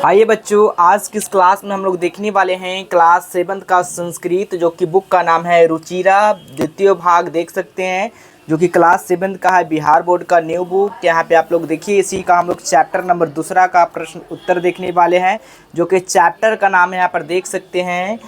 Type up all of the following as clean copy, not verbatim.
आइए बच्चों, आज की इस क्लास में हम लोग देखने वाले हैं क्लास 7 का संस्कृत, जो कि बुक का नाम है रुचिरा द्वितीय भाग। देख सकते हैं जो कि क्लास 7 का है, बिहार बोर्ड का न्यू बुक। यहाँ पे आप लोग देखिए, इसी का हम लोग चैप्टर नंबर 2 का प्रश्न उत्तर देखने वाले हैं, जो कि चैप्टर का नाम है, यहाँ पर देख सकते हैं,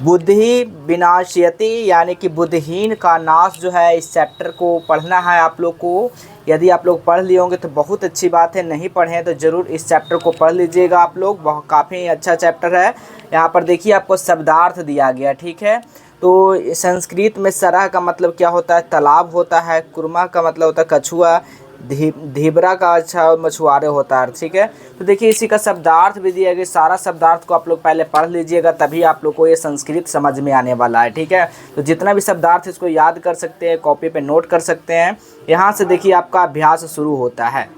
बुद्धि विनाश्यति, यानी कि बुद्धिहीन का नाश जो है। इस चैप्टर को पढ़ना है आप लोग को। यदि आप लोग पढ़ लिए होंगे तो बहुत अच्छी बात है, नहीं पढ़े हैं तो ज़रूर इस चैप्टर को पढ़ लीजिएगा आप लोग। बहुत काफ़ी अच्छा चैप्टर है। यहाँ पर देखिए आपको शब्दार्थ दिया गया, ठीक है। तो संस्कृत में सरह का मतलब क्या होता है? तालाब होता है। कुरमा का मतलब होता है कछुआ। धीबरा का अच्छा मछुआरे होता है, ठीक है। तो देखिए इसी का शब्दार्थ भी दिया गया। सारा शब्दार्थ को आप लोग पहले पढ़ लीजिएगा, तभी आप लोग को ये संस्कृत समझ में आने वाला है, ठीक है। तो जितना भी शब्दार्थ इसको याद कर सकते हैं, कॉपी पे नोट कर सकते हैं। यहाँ से देखिए आपका अभ्यास शुरू होता है।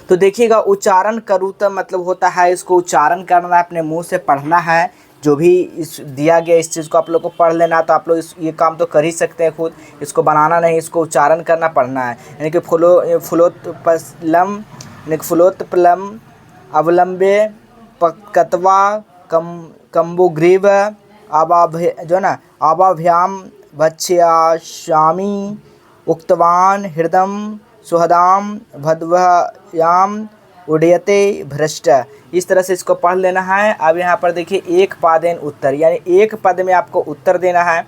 तो देखिएगा, उच्चारण करूँ तो मतलब होता है इसको उच्चारण करना है, अपने मुंह से पढ़ना है। जो भी इस दिया गया इस चीज़ को आप लोग को पढ़ लेना। तो आप लोग ये काम तो कर ही सकते हैं खुद, इसको बनाना नहीं, इसको उच्चारण करना, पढ़ना है। यानी कि फुलोत्पलम, यानी कि फुलोत्पलम, अवलंबे, पकतवा, कम्बुग्रीव, जो है ना, आवाभ्याम भक्ष्यामि, उक्तवान हृदम सुहदाम भद्वयाम उड्यते भ्रष्ट। इस तरह से इसको पढ़ लेना है। अब यहाँ पर देखिए एक पादेन उत्तर, यानी एक पद में आपको उत्तर देना है।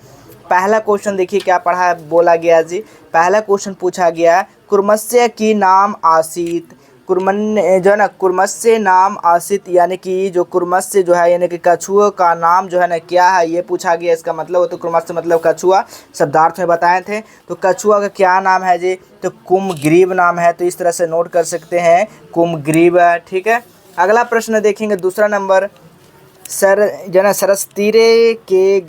पहला क्वेश्चन देखिए क्या पढ़ा बोला गया जी। पहला क्वेश्चन पूछा गया, कुर्मस्य की नाम आसीत। कुर्मन जो है ना, कुर्मस्य नाम आसित, यानी कि जो कुर्मस्य जो है, यानी कि कछुआ का नाम जो है ना क्या है, ये पूछा गया। इसका मतलब हो तो कुर्मस्य मतलब कछुआ, शब्दार्थ में बताए थे। तो कछुआ का क्या नाम है जी? तो कुमग्रीव नाम है। तो इस तरह से नोट कर सकते हैं, कुमग्रीव, ठीक है। अगला प्रश्न देखेंगे, दूसरा नंबर। सर जो है ना, सरसतीरे के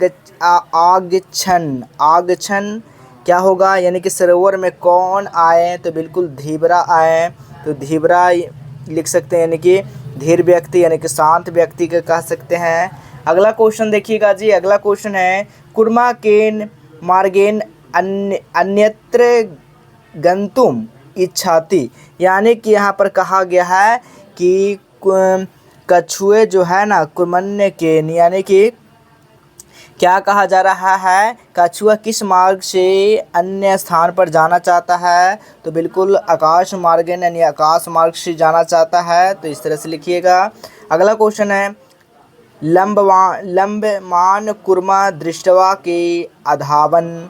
आगछन, आगछन क्या होगा? यानी कि सरोवर में कौन आए? तो बिल्कुल धीबरा आए। तो धीबरा लिख सकते हैं, यानी कि धीर व्यक्ति, यानी कि शांत व्यक्ति का कह सकते हैं। अगला क्वेश्चन देखिएगा जी। अगला क्वेश्चन है, कुर्मा केन मार्गेन अन्यत्र गंतुम इच्छाति। यानी कि यहाँ पर कहा गया है कि कछुए जो है ना, कुर्मन्य के, यानी कि क्या कहा जा रहा है? कछुआ किस मार्ग से अन्य स्थान पर जाना चाहता है? तो बिल्कुल आकाश मार्ग, यानी आकाश मार्ग से जाना चाहता है। तो इस तरह से लिखिएगा। अगला क्वेश्चन है, लंबमान कुर्मा दृष्टवा के अधावन।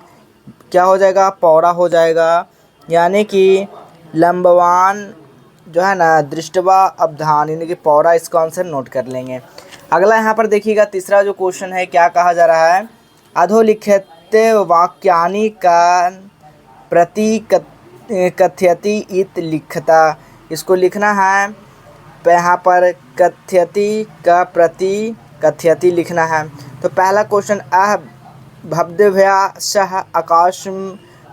क्या हो जाएगा? पौड़ा हो जाएगा। यानी कि लंबवान जो है ना, दृष्टवा अवधान, यानी कि पौड़ा। इसका आंसर नोट कर लेंगे। अगला यहाँ पर देखिएगा, तीसरा जो क्वेश्चन है, क्या कहा जा रहा है? अधोलिखित वाक्यानि का प्रति कथयति इत लिखता। इसको लिखना है। यहाँ पर कथयति का प्रति कथयति लिखना है। तो पहला क्वेश्चन, भव्यभ्यासः आकाश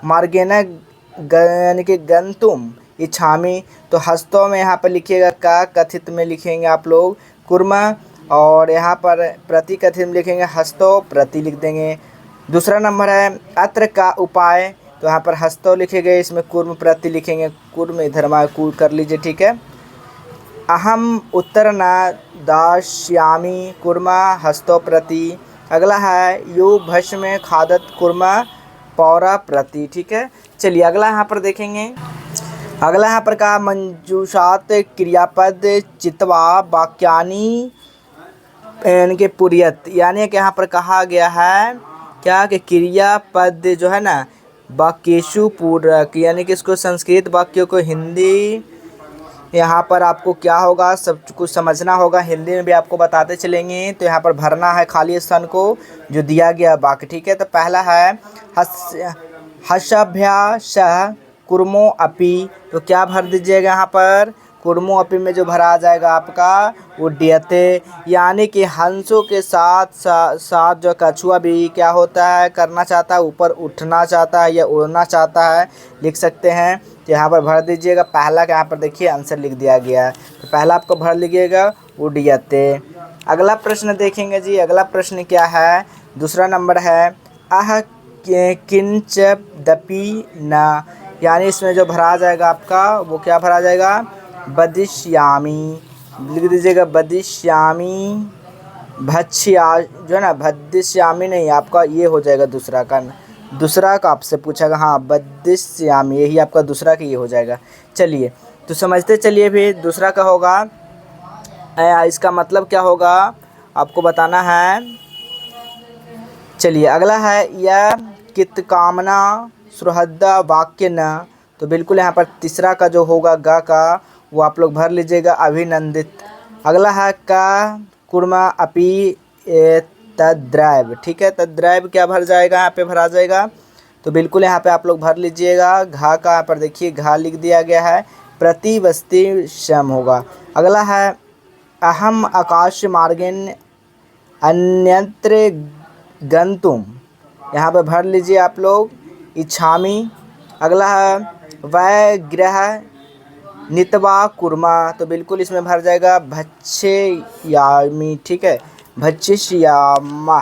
मार्गेण यानी कि गंतुम इच्छामि। तो हस्तों में यहाँ पर लिखिएगा, का कथित में लिखेंगे आप लोग कुर्मा, और यहाँ पर प्रति कथित में लिखेंगे हस्तो प्रति लिख देंगे। दूसरा नंबर है, अत्र का उपाय। तो यहाँ पर हस्तो लिखे गए, इसमें कुर्म प्रति लिखेंगे, कुर्म इधर कूल कर लीजिए, ठीक है। अहम उत्तर न दास्यामि कुर्मा हस्तो प्रति। अगला है, यो भस्म खादत कुर्मा पौरा प्रति, ठीक है। चलिए अगला यहाँ पर देखेंगे। अगला यहाँ पर कहा, मंजूषात क्रियापद चित्वा वाक्यानि यानी कि पुरियत। यानी कि यहाँ पर कहा गया है क्या कि क्रियापद जो है ना, वाक्येषु पूरक, यानी कि इसको संस्कृत वाक्यों को हिंदी, यहाँ पर आपको क्या होगा, सब कुछ समझना होगा। हिंदी में भी आपको बताते चलेंगे। तो यहाँ पर भरना है खाली स्थान को जो दिया गया वाक्य, ठीक है। तो पहला है, हर्षाभ्यास कुर्मो अपि। तो क्या भर दीजिएगा यहाँ पर? कुर्मो अपि में जो भरा जाएगा आपका उड्यते, यानी कि हंसों के साथ साथ जो कछुआ भी क्या होता है, करना चाहता है, ऊपर उठना चाहता है या उड़ना चाहता है, लिख सकते हैं। तो यहाँ पर भर दीजिएगा। पहला का यहाँ पर देखिए आंसर लिख दिया गया है। तो पहला आपको भर लीजिएगा उड्यते। अगला प्रश्न देखेंगे जी। अगला प्रश्न क्या है? दूसरा नंबर है, अह किंच दपि न। यानी इसमें जो भरा जाएगा आपका, वो क्या भरा जाएगा? बदिष्यामि। लिख दीजिएगा बदिश्यामी भक्ष्या, जो है ना भद्दिश्यामी नहीं, आपका ये हो जाएगा दूसरा का आपसे पूछेगा, हाँ बदिश्यामी, यही आपका दूसरा का ये हो जाएगा। चलिए तो समझते चलिए, फिर दूसरा का होगा इसका मतलब क्या होगा आपको बताना है। चलिए अगला है यह कित कामना सुहृदा वाक्य न, तो बिल्कुल यहाँ पर तीसरा का जो होगा ग का वो आप लोग भर लीजिएगा अभिनंदित। अगला है का कुर्मा अपि तद्राइव, ठीक है, तद्राइव क्या भर जाएगा, यहाँ पे भरा जाएगा, तो बिल्कुल यहाँ पे आप लोग भर लीजिएगा। घा का यहाँ पर देखिए घा लिख दिया गया है, प्रतिवस्ती श्रम होगा। अगला है अहम आकाश मार्गेन अन्यत्र गंतुम, यहाँ पे भर लीजिए आप लोग इच्छामी। अगला है वह ग्रह नितवा कुर्मा, तो बिल्कुल इसमें भर जाएगा भक्षयामी, ठीक है, भक्षयामा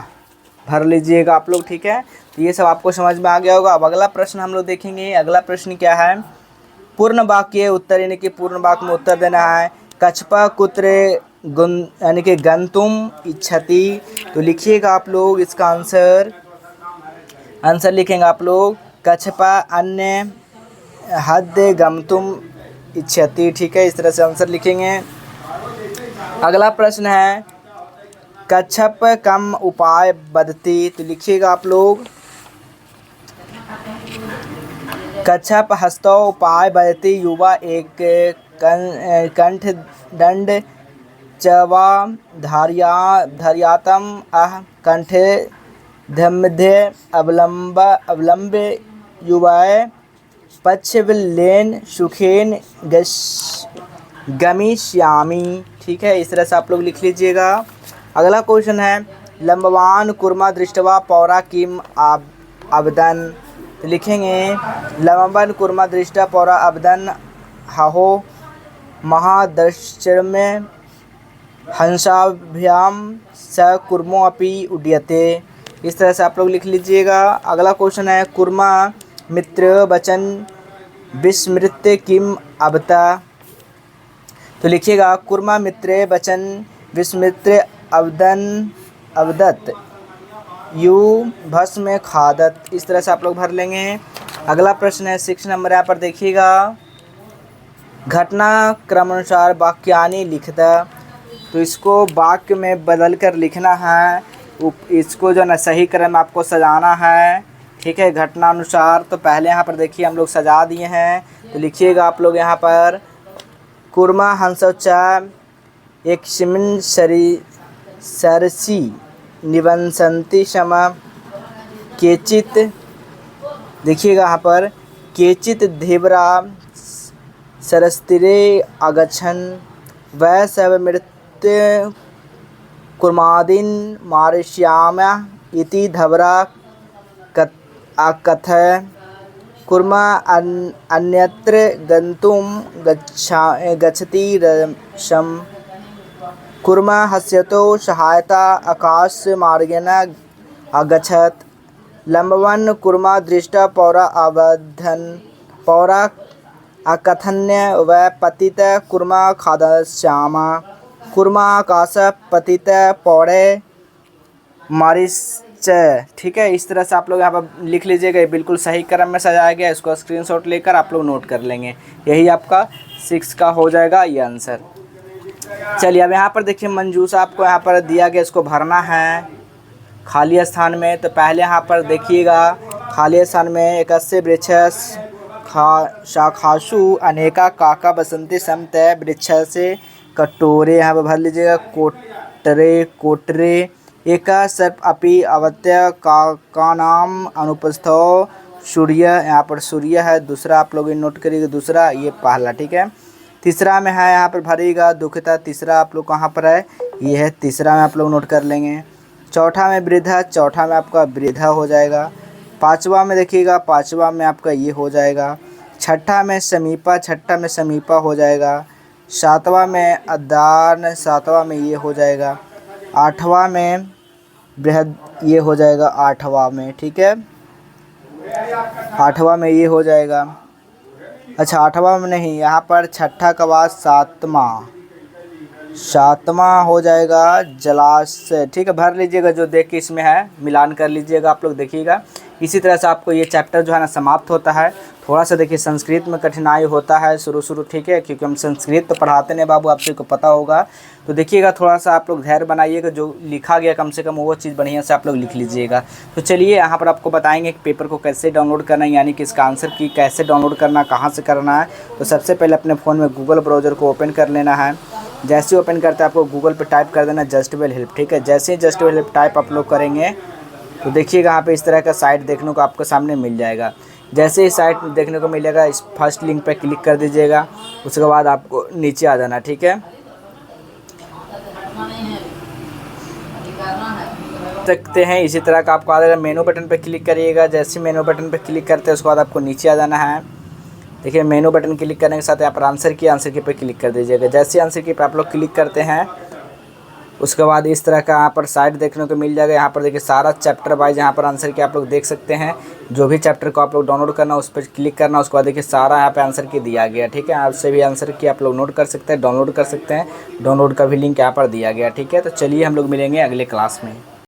भर लीजिएगा आप लोग, ठीक है। तो ये सब आपको समझ में आ गया होगा। अब अगला प्रश्न हम लोग देखेंगे। अगला प्रश्न क्या है, पूर्ण वाक्य उत्तर, यानी कि पूर्ण वाक्य में उत्तर देना है। कछपा कुत्र गुन यानी कि गंतुम इच्छति, तो लिखिएगा आप लोग इसका आंसर लिखेंगे आप लोग कछपा अन्य हद गमतुम इच्छति, ठीक है, इस तरह से आंसर लिखेंगे। अगला प्रश्न है कच्छप कम उपाय बदती, तो लिखिएगा आप लोग कच्छप हस्तो उपाय बदती युवा एक कंठ दंड चवा धार्यातम अह कंठे धम्ध्ये अवलंब युवाए पच्छविल्लेन सुखेन गमिष्यामि, ठीक है, इस तरह से आप लोग लिख लीजिएगा। अगला क्वेश्चन है लंबवान कुर्मा दृष्टवा पौरा किम अवदन, तो लिखेंगे लंबवान कुर्मा दृष्टा पौरा अवदन हाहो महादर्शमे हंसाभ्याम स कुर्मो अपि उड्यते, इस तरह से आप लोग लिख लीजिएगा। अगला क्वेश्चन है कुर्मा मित्र वचन विस्मृत्य किम अवता, तो लिखिएगा कुर्मा मित्र वचन विस्मृत्य अवदत यू भस्म खादत, इस तरह से आप लोग भर लेंगे। अगला प्रश्न है 6 नंबर, यहाँ पर देखिएगा घटना क्रमानुसार वाक्यानि लिखता, तो इसको वाक्य में बदल कर लिखना है, इसको जो ना सही क्रम आपको सजाना है, ठीक है, घटनानुसार। तो पहले यहाँ पर देखिए हम लोग सजा दिए हैं, तो लिखिएगा आप लोग यहाँ पर कुर्मा हंसोचा एक शिमिन सरसी निवंसंति क्षमा केचित, देखिएगा यहाँ पर केचित धीवरा सरस्तिरे अगछन वह सब मृत्य कुर्मादीन मारिष्याम्या इति धवरा अकथय कुर्मा अन्यत्र गंतुम गच्छति रशम कुर्मा हस्यतो सहायता आकाश मार्गेण अगच्छत लंबवन कुर्मा दृष्टा पौरा अवधन पौरा अकथन्य व पतित कुर्मा खादश्यामा कुर्मा आकाश पतित पौड़े मारिच, ठीक है, इस तरह से आप लोग यहाँ पर लिख लीजिएगा। ये बिल्कुल सही क्रम में सजाया गया, इसको स्क्रीनशॉट लेकर आप लोग नोट कर लेंगे, यही आपका 6 का हो जाएगा ये आंसर। चलिए अब यहाँ पर देखिए मंजूषा आपको यहाँ पर दिया गया, इसको भरना है खाली स्थान में। तो पहले यहाँ पर देखिएगा खाली स्थान में एकस्य वृक्ष शाखासु अनेका काका बसंती समत वृक्ष से कटोरे, यहाँ पर भर लीजिएगा कोटरे एका सर्प अपि अवत्य का नाम अनुपस्थो सूर्य, यहाँ पर सूर्य है दूसरा, आप लोग नोट करिएगा दूसरा, ये पहला, ठीक है। तीसरा में है यहाँ पर भरिएगा दुखता, तीसरा आप लोग कहाँ पर है, ये है तीसरा में आप लोग नोट कर लेंगे। चौथा में वृद्धा, चौथा में आपका वृद्धा हो जाएगा। पांचवा में देखिएगा, पांचवा में आपका ये हो जाएगा। छठा में समीपा, छठा में समीपा हो जाएगा। सातवां में अदान, सातवां में ये हो जाएगा। आठवां में बृहद, ये हो जाएगा आठवां में, ठीक है, आठवां में ये हो जाएगा। अच्छा आठवां में नहीं, यहाँ पर छठा का बाद सातवां, सातवां हो जाएगा जलाशय। ठीक है, भर लीजिएगा जो देख के इसमें है, मिलान कर लीजिएगा आप लोग, देखिएगा। इसी तरह से आपको ये चैप्टर जो है ना समाप्त होता है। थोड़ा सा देखिए संस्कृत में कठिनाई होता है शुरू, ठीक है, क्योंकि हम संस्कृत तो पढ़ाते नहीं बाबू, आप सबको पता होगा। तो देखिएगा थोड़ा सा आप लोग धैर्य बनाइएगा, जो लिखा गया कम से कम वो चीज़ बढ़िया से आप लोग लिख लीजिएगा। तो चलिए यहाँ पर आपको बताएंगे कि पेपर को कैसे डाउनलोड करना है, यानी कि इसका आंसर की कैसे डाउनलोड करना, कहाँ से करना है। तो सबसे पहले अपने फ़ोन में गूगल ब्राउज़र को ओपन कर लेना है। जैसे ओपन करते हैं आपको गूगल पे टाइप कर देना जस्ट वेल हेल्प। ठीक है, जैसे ही जस्ट वेल हेल्प टाइप आप लोग करेंगे तो देखिएगा यहाँ पे इस तरह का साइट देखने को आपको सामने मिल जाएगा। जैसे ही साइट देखने को मिलेगा इस फर्स्ट लिंक पे क्लिक कर दीजिएगा। उसके बाद आपको नीचे आ जाना। ठीक है, सकते हैं इसी तरह का आपको आ जाएगा। मेनू बटन पे क्लिक करिएगा। जैसे मेनू बटन पे क्लिक करते हैं उसके बाद आपको नीचे आ जाना है। देखिए मेनू बटन क्लिक करने के साथ यहाँ पर आंसर की पे क्लिक कर दीजिएगा। जैसे आंसर की पे आप लोग क्लिक करते हैं उसके बाद इस तरह का यहाँ पर साइट देखने को मिल जाएगा। यहाँ पर देखिए सारा चैप्टर वाइज यहाँ पर आंसर की आप लोग देख सकते हैं। जो भी चैप्टर को आप लोग डाउनलोड करना उस पर क्लिक करना, उसके बाद देखिए सारा यहाँ पे आंसर की दिया गया। ठीक है, आपसे भी आंसर की आप लोग नोट कर सकते हैं, डाउनलोड कर सकते हैं। डाउनलोड का भी लिंक यहाँ पर दिया गया। ठीक है, तो चलिए हम लोग मिलेंगे अगले क्लास में।